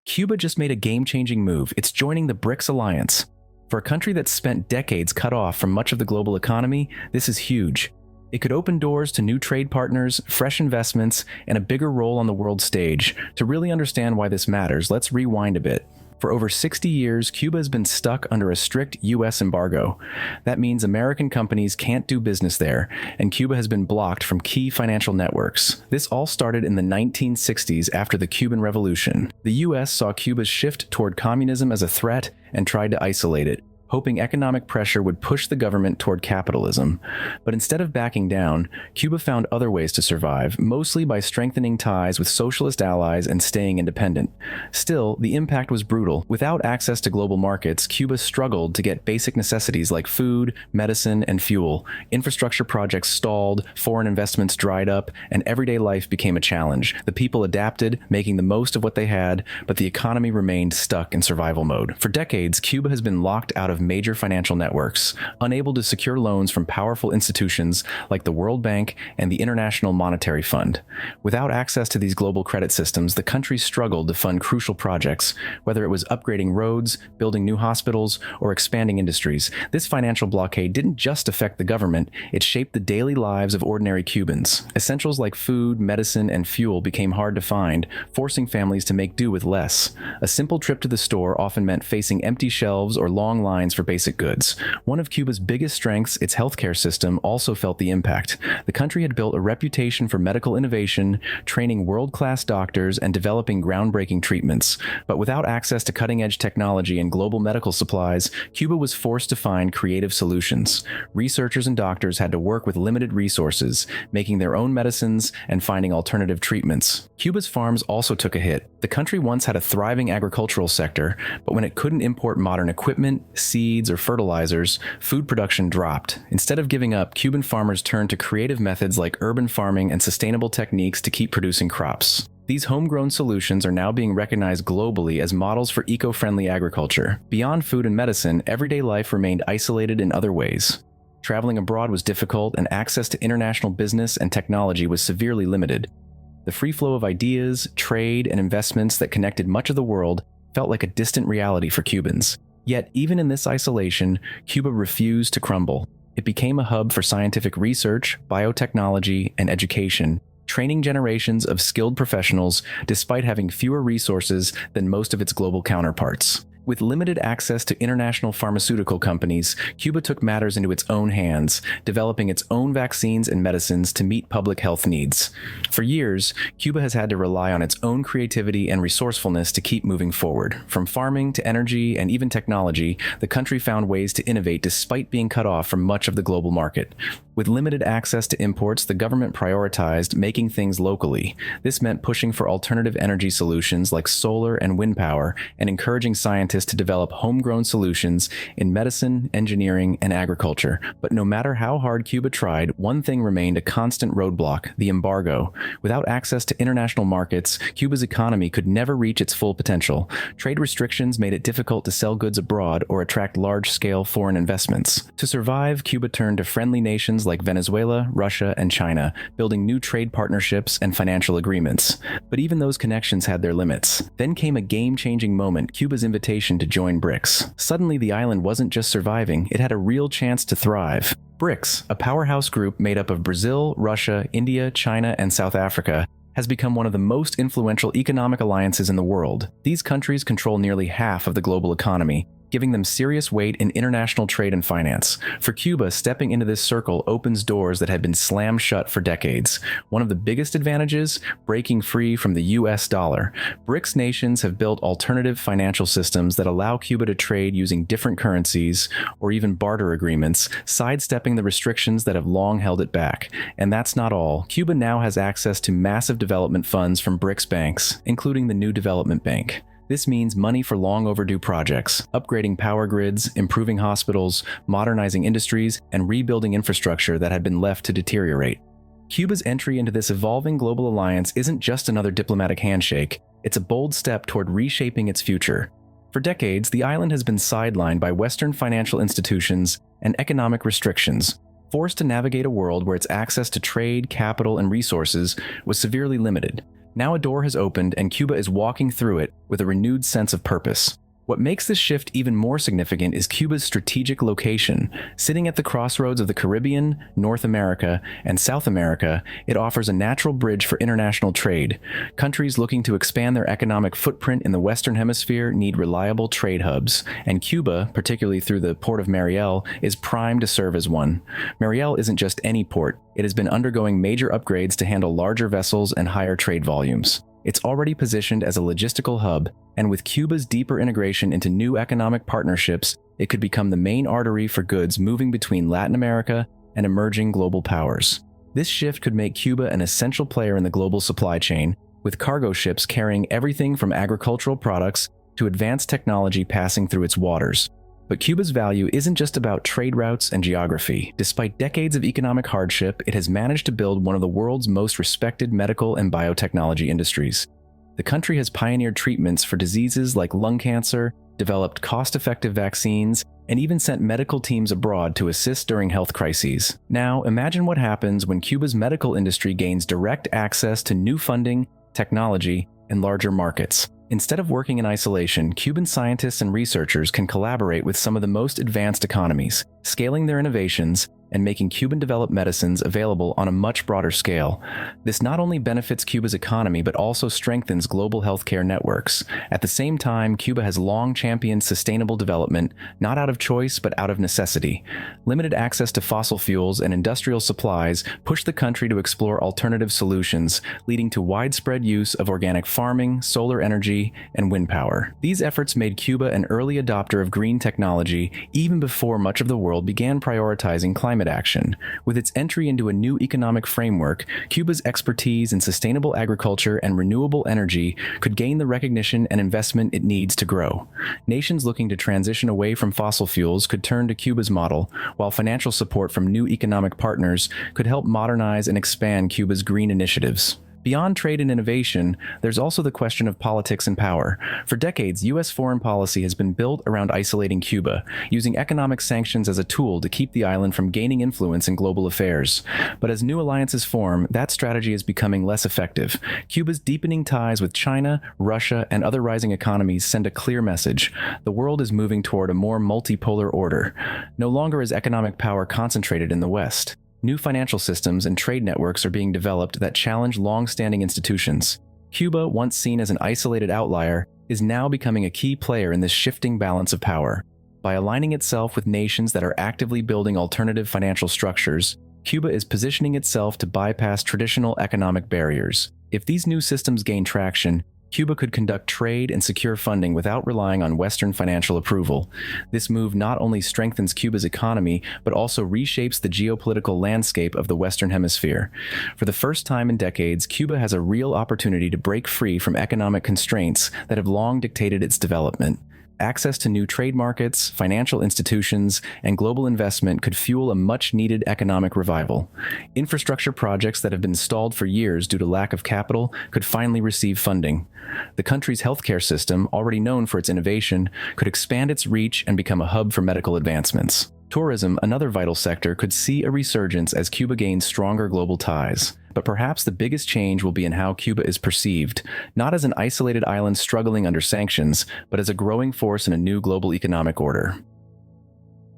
Cuba just made a game-changing move. It's joining the BRICS alliance. For a country that's spent decades cut off from much of the global economy, this is huge. It could open doors to new trade partners, fresh investments, and a bigger role on the world stage. To really understand why this matters, let's rewind a bit. For over 60 years, Cuba has been stuck under a strict U.S. embargo. That means American companies can't do business there, and Cuba has been blocked from key financial networks. This all started in the 1960s after the Cuban Revolution. The U.S. saw Cuba's shift toward communism as a threat and tried to isolate it, hoping economic pressure would push the government toward capitalism. But instead of backing down, Cuba found other ways to survive, mostly by strengthening ties with socialist allies and staying independent. Still, the impact was brutal. Without access to global markets, Cuba struggled to get basic necessities like food, medicine, and fuel. Infrastructure projects stalled, foreign investments dried up, and everyday life became a challenge. The people adapted, making the most of what they had, but the economy remained stuck in survival mode. For decades, Cuba has been locked out of major financial networks, unable to secure loans from powerful institutions like the World Bank and the International Monetary Fund. Without access to these global credit systems, the country struggled to fund crucial projects, whether it was upgrading roads, building new hospitals, or expanding industries. This financial blockade didn't just affect the government, it shaped the daily lives of ordinary Cubans. Essentials like food, medicine, and fuel became hard to find, forcing families to make do with less. A simple trip to the store often meant facing empty shelves or long lines for basic goods. One of Cuba's biggest strengths, its healthcare system, also felt the impact. The country had built a reputation for medical innovation, training world-class doctors, and developing groundbreaking treatments. But without access to cutting-edge technology and global medical supplies, Cuba was forced to find creative solutions. Researchers and doctors had to work with limited resources, making their own medicines and finding alternative treatments. Cuba's farms also took a hit. The country once had a thriving agricultural sector, but when it couldn't import modern equipment, seeds, or fertilizers, food production dropped. Instead of giving up, Cuban farmers turned to creative methods like urban farming and sustainable techniques to keep producing crops. These homegrown solutions are now being recognized globally as models for eco-friendly agriculture. Beyond food and medicine, everyday life remained isolated in other ways. Traveling abroad was difficult, and access to international business and technology was severely limited. The free flow of ideas, trade, and investments that connected much of the world felt like a distant reality for Cubans. Yet, even in this isolation, Cuba refused to crumble. It became a hub for scientific research, biotechnology, and education, training generations of skilled professionals despite having fewer resources than most of its global counterparts. With limited access to international pharmaceutical companies, Cuba took matters into its own hands, developing its own vaccines and medicines to meet public health needs. For years, Cuba has had to rely on its own creativity and resourcefulness to keep moving forward. From farming to energy and even technology, the country found ways to innovate despite being cut off from much of the global market. With limited access to imports, the government prioritized making things locally. This meant pushing for alternative energy solutions like solar and wind power and encouraging scientists to develop homegrown solutions in medicine, engineering, and agriculture. But no matter how hard Cuba tried, one thing remained a constant roadblock: the embargo. Without access to international markets, Cuba's economy could never reach its full potential. Trade restrictions made it difficult to sell goods abroad or attract large-scale foreign investments. To survive, Cuba turned to friendly nations like Venezuela, Russia, and China, building new trade partnerships and financial agreements. But even those connections had their limits. Then came a game-changing moment: Cuba's invitation to join BRICS. Suddenly, the island wasn't just surviving, it had a real chance to thrive. BRICS, a powerhouse group made up of Brazil, Russia, India, China, and South Africa, has become one of the most influential economic alliances in the world. These countries control nearly half of the global economy, giving them serious weight in international trade and finance. For Cuba, stepping into this circle opens doors that had been slammed shut for decades. One of the biggest advantages: breaking free from the US dollar. BRICS nations have built alternative financial systems that allow Cuba to trade using different currencies or even barter agreements, sidestepping the restrictions that have long held it back. And that's not all. Cuba now has access to massive development funds from BRICS banks, including the New Development Bank. This means money for long overdue projects, upgrading power grids, improving hospitals, modernizing industries, and rebuilding infrastructure that had been left to deteriorate. Cuba's entry into this evolving global alliance isn't just another diplomatic handshake, it's a bold step toward reshaping its future. For decades, the island has been sidelined by Western financial institutions and economic restrictions, forced to navigate a world where its access to trade, capital, and resources was severely limited. Now a door has opened and Cuba is walking through it with a renewed sense of purpose. What makes this shift even more significant is Cuba's strategic location. Sitting at the crossroads of the Caribbean, North America, and South America, it offers a natural bridge for international trade. Countries looking to expand their economic footprint in the Western Hemisphere need reliable trade hubs, and Cuba, particularly through the port of Mariel, is primed to serve as one. Mariel isn't just any port. It has been undergoing major upgrades to handle larger vessels and higher trade volumes. It's already positioned as a logistical hub, and with Cuba's deeper integration into new economic partnerships, it could become the main artery for goods moving between Latin America and emerging global powers. This shift could make Cuba an essential player in the global supply chain, with cargo ships carrying everything from agricultural products to advanced technology passing through its waters. But Cuba's value isn't just about trade routes and geography. Despite decades of economic hardship, it has managed to build one of the world's most respected medical and biotechnology industries. The country has pioneered treatments for diseases like lung cancer, developed cost-effective vaccines, and even sent medical teams abroad to assist during health crises. Now, imagine what happens when Cuba's medical industry gains direct access to new funding, technology, and larger markets. Instead of working in isolation, Cuban scientists and researchers can collaborate with some of the most advanced economies, scaling their innovations and making Cuban-developed medicines available on a much broader scale. This not only benefits Cuba's economy, but also strengthens global healthcare networks. At the same time, Cuba has long championed sustainable development, not out of choice, but out of necessity. Limited access to fossil fuels and industrial supplies push the country to explore alternative solutions, leading to widespread use of organic farming, solar energy, and wind power. These efforts made Cuba an early adopter of green technology even before much of the world began prioritizing climate action. With its entry into a new economic framework, Cuba's expertise in sustainable agriculture and renewable energy could gain the recognition and investment it needs to grow. Nations looking to transition away from fossil fuels could turn to Cuba's model, while financial support from new economic partners could help modernize and expand Cuba's green initiatives. Beyond trade and innovation, there's also the question of politics and power. For decades, U.S. foreign policy has been built around isolating Cuba, using economic sanctions as a tool to keep the island from gaining influence in global affairs. But as new alliances form, that strategy is becoming less effective. Cuba's deepening ties with China, Russia, and other rising economies send a clear message. The world is moving toward a more multipolar order. No longer is economic power concentrated in the West. New financial systems and trade networks are being developed that challenge long-standing institutions. Cuba, once seen as an isolated outlier, is now becoming a key player in this shifting balance of power. By aligning itself with nations that are actively building alternative financial structures, Cuba is positioning itself to bypass traditional economic barriers. If these new systems gain traction, Cuba could conduct trade and secure funding without relying on Western financial approval. This move not only strengthens Cuba's economy, but also reshapes the geopolitical landscape of the Western Hemisphere. For the first time in decades, Cuba has a real opportunity to break free from economic constraints that have long dictated its development. Access to new trade markets, financial institutions, and global investment could fuel a much-needed economic revival. Infrastructure projects that have been stalled for years due to lack of capital could finally receive funding. The country's healthcare system, already known for its innovation, could expand its reach and become a hub for medical advancements. Tourism, another vital sector, could see a resurgence as Cuba gains stronger global ties. But perhaps the biggest change will be in how Cuba is perceived, not as an isolated island struggling under sanctions, but as a growing force in a new global economic order.